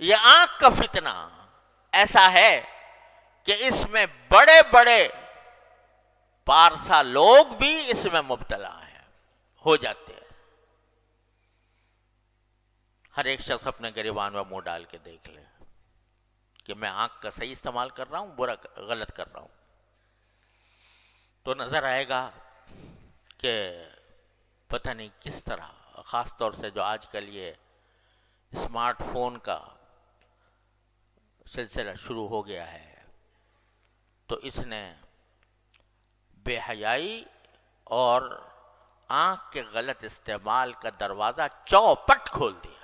یہ آنکھ کا فتنہ ایسا ہے کہ اس میں بڑے بڑے پارسا لوگ بھی اس میں مبتلا ہیں، ہو جاتے ہیں۔ ہر ایک شخص اپنے گریبان میں منہ ڈال کے دیکھ لے کہ میں آنکھ کا صحیح استعمال کر رہا ہوں، برا غلط کر رہا ہوں، تو نظر آئے گا کہ پتہ نہیں کس طرح، خاص طور سے جو آج کل یہ اسمارٹ فون کا سلسلہ شروع ہو گیا ہے، تو اس نے بے حیائی اور آنکھ کے غلط استعمال کا دروازہ چوپٹ کھول دیا۔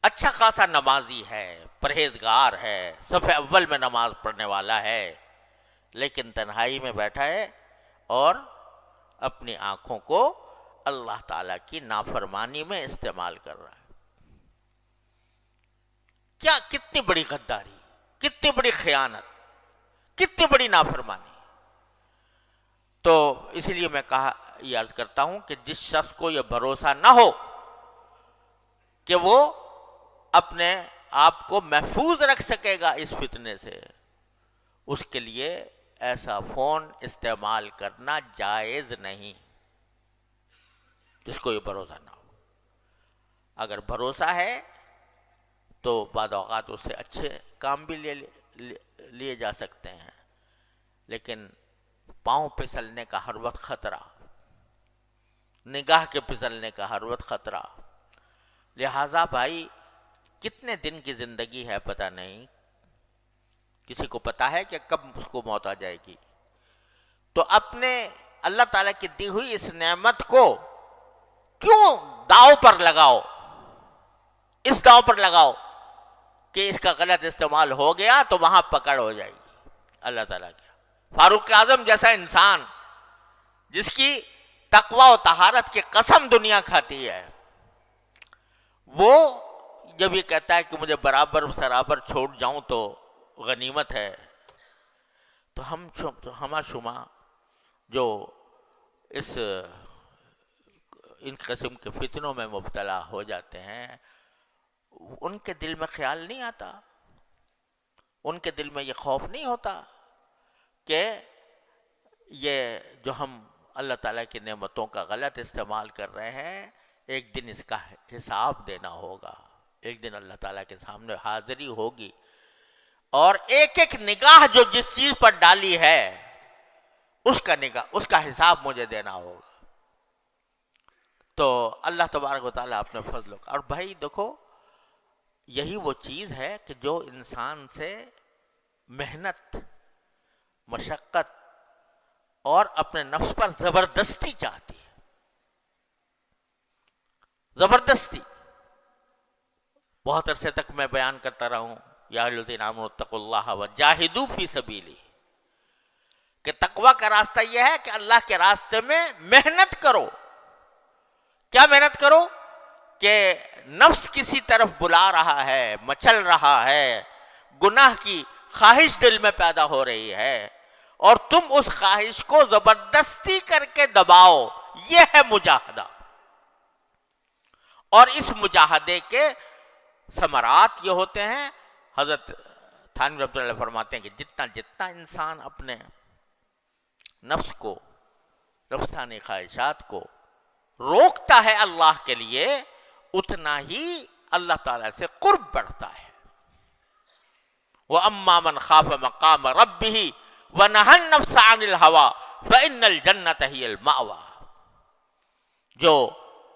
اچھا خاصا نمازی ہے، پرہیزگار ہے، صف اول میں نماز پڑھنے والا ہے، لیکن تنہائی میں بیٹھا ہے اور اپنی آنکھوں کو اللہ تعالیٰ کی نافرمانی میں استعمال کر رہا ہے۔ کیا کتنی بڑی غداری، کتنی بڑی خیانت، کتنی بڑی نافرمانی۔ تو اس لیے میں یہ عرض کرتا ہوں کہ جس شخص کو یہ بھروسہ نہ ہو کہ وہ اپنے آپ کو محفوظ رکھ سکے گا اس فتنے سے، اس کے لیے ایسا فون استعمال کرنا جائز نہیں، جس کو یہ بھروسہ نہ ہو۔ اگر بھروسہ ہے تو بعض اوقات اس سے اچھے کام بھی لیے جا سکتے ہیں، لیکن پاؤں پھسلنے کا ہر وقت خطرہ، نگاہ کے پھسلنے کا ہر وقت خطرہ۔ لہٰذا بھائی کتنے دن کی زندگی ہے پتہ نہیں، کسی کو پتا ہے کہ کب اس کو موت آ جائے گی، تو اپنے اللہ تعالیٰ کی دی ہوئی اس نعمت کو کیوں داؤ پر لگاؤ، اس داؤ پر لگاؤ کہ اس کا غلط استعمال ہو گیا تو وہاں پکڑ ہو جائے گی۔ اللہ تعالیٰ کیا فاروق اعظم جیسا انسان جس کی تقوی و طہارت کی قسم دنیا کھاتی ہے، وہ جب یہ کہتا ہے کہ مجھے برابر سرابر چھوڑ جاؤں تو غنیمت ہے، تو ہمہ شمہ جو ان قسم کے فتنوں میں مبتلا ہو جاتے ہیں، ان کے دل میں خیال نہیں آتا، ان کے دل میں یہ خوف نہیں ہوتا کہ یہ جو ہم اللہ تعالیٰ کی نعمتوں کا غلط استعمال کر رہے ہیں، ایک دن اس کا حساب دینا ہوگا، ایک دن اللہ تعالیٰ کے سامنے حاضری ہوگی، اور ایک ایک نگاہ جو جس چیز پر ڈالی ہے اس کا حساب مجھے دینا ہوگا۔ تو اللہ تبارک و تعالیٰ اپنے فضل اور بھائی دیکھو، یہی وہ چیز ہے کہ جو انسان سے محنت، مشقت اور اپنے نفس پر زبردستی چاہتی ہے، زبردستی۔ بہت عرصے تک میں بیان کرتا رہا ہوں، یا ایھا الذین آمنوا اتقوا اللہ وجاہدوا فی سبیلہ، کہ تقوی کا راستہ یہ ہے کہ اللہ کے راستے میں محنت کرو۔ کیا محنت کرو؟ کہ نفس کسی طرف بلا رہا ہے، مچل رہا ہے، گناہ کی خواہش دل میں پیدا ہو رہی ہے، اور تم اس خواہش کو زبردستی کر کے دباؤ، یہ ہے مجاہدہ۔ اور اس مجاہدے کے ثمرات یہ ہوتے ہیں، حضرت تھانوی رحمۃ اللہ فرماتے ہیں کہ جتنا جتنا انسان اپنے نفس کو، نفسانی خواہشات کو روکتا ہے اللہ کے لیے، اتنا ہی اللہ تعالیٰ سے قرب بڑھتا ہے۔ وَأَمَّا مَنْ خَافَ مَقَامَ رَبِّهِ وَنَهَى النَّفْسَ عَنِ الْهَوَىٰ فَإِنَّ الْجَنَّةَ هِيَ الْمَأْوَىٰ، جو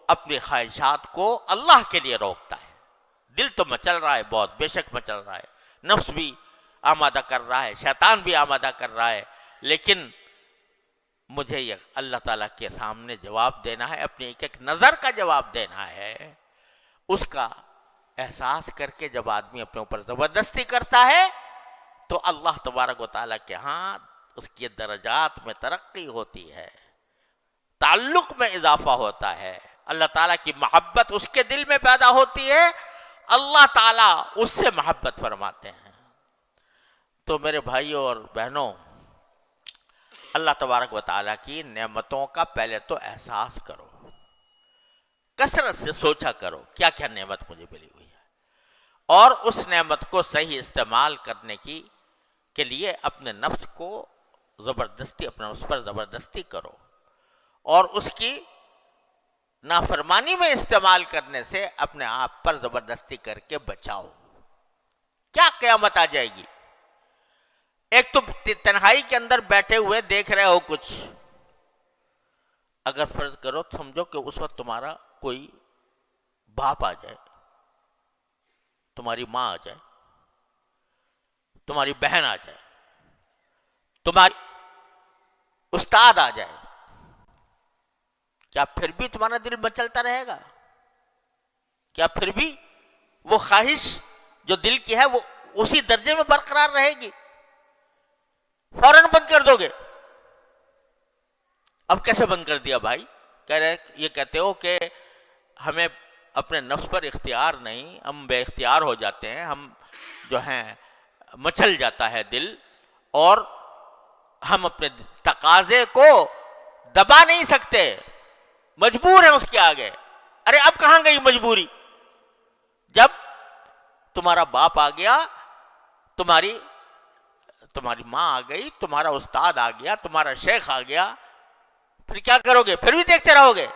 اپنی خواہشات کو اللہ کے لیے روکتا ہے، دل تو مچل رہا ہے بہت، بے شک مچل رہا ہے، نفس بھی آمادہ کر رہا ہے، شیطان بھی آمادہ کر رہا ہے، لیکن مجھے یہ اللہ تعالیٰ کے سامنے جواب دینا ہے، اپنی ایک ایک نظر کا جواب دینا ہے۔ اس کا احساس کر کے جب آدمی اپنے اوپر زبردستی کرتا ہے تو اللہ تبارک و تعالیٰ کے ہاں اس کی درجات میں ترقی ہوتی ہے، تعلق میں اضافہ ہوتا ہے، اللہ تعالیٰ کی محبت اس کے دل میں پیدا ہوتی ہے، اللہ تعالیٰ اس سے محبت فرماتے ہیں۔ تو میرے بھائیوں اور بہنوں، اللہ تبارک و تعالیٰ کی نعمتوں کا پہلے تو احساس کرو، کثرت سے سوچا کرو کیا کیا نعمت مجھے ملی ہوئی ہے۔ اور اس نعمت کو صحیح استعمال کرنے کے لیے اپنے نفس کو زبردستی، اپنے نفس پر زبردستی کرو، اور اس کی نافرمانی میں استعمال کرنے سے اپنے آپ پر زبردستی کر کے بچاؤ۔ کیا قیامت آ جائے گی؟ ایک تو تنہائی کے اندر بیٹھے ہوئے دیکھ رہے ہو کچھ، اگر فرض کرو سمجھو کہ اس وقت تمہارا کوئی باپ آ جائے، تمہاری ماں آ جائے، تمہاری بہن آ جائے، تمہاری استاد آ جائے، کیا پھر بھی تمہارا دل مچلتا رہے گا؟ کیا پھر بھی وہ خواہش جو دل کی ہے وہ اسی درجے میں برقرار رہے گی؟ فوراً بند کر دو گے۔ اب کیسے بند کر دیا بھائی؟ یہ کہتے ہو کہ ہمیں اپنے نفس پر اختیار نہیں، ہم بے اختیار ہو جاتے ہیں، ہم جو ہیں مچل جاتا ہے دل، اور ہم اپنے تقاضے کو دبا نہیں سکتے، مجبور ہیں اس کے آگے۔ ارے اب کہاں گئی مجبوری؟ جب تمہارا باپ آ گیا، تمہاری ماں آ گئی، تمہارا استاد آ گیا، تمہارا شیخ آ گیا، پھر کیا کرو گے؟ پھر بھی دیکھتے رہو گے؟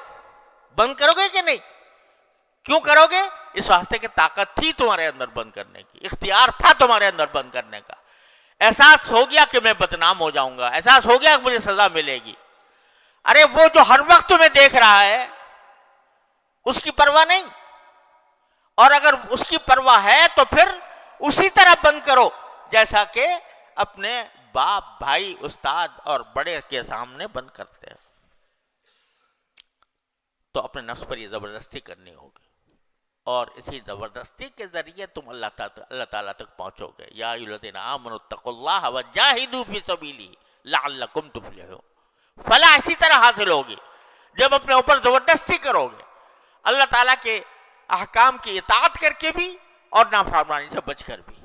بند کرو گے کہ نہیں؟ کیوں کرو گے؟ اس واسطے کہ طاقت تھی تمہارے اندر بند کرنے کی، اختیار تھا تمہارے اندر بند کرنے کا، احساس ہو گیا کہ میں بدنام ہو جاؤں گا، احساس ہو گیا کہ مجھے سزا ملے گی۔ ارے وہ جو ہر وقت تمہیں دیکھ رہا ہے اس کی پرواہ نہیں، اور اگر اس کی پرواہ ہے تو پھر اسی طرح بند کرو جیسا کہ اپنے باپ، بھائی، استاد اور بڑے کے سامنے بند کرتے ہیں۔ تو اپنے نفس پر یہ زبردستی کرنی ہوگی، اور اسی زبردستی کے ذریعے تم اللہ تعالیٰ تک پہنچو گے۔ یا ایھا الذین آمنوا اتقوا اللہ وجاہدوا فی سبیلہ لعلکم تفلحون۔ فلاح اسی طرح حاصل ہوگی جب اپنے اوپر زبردستی کرو گے، اللہ تعالیٰ کے احکام کی اطاعت کر کے بھی اور نافرمانی سے بچ کر بھی۔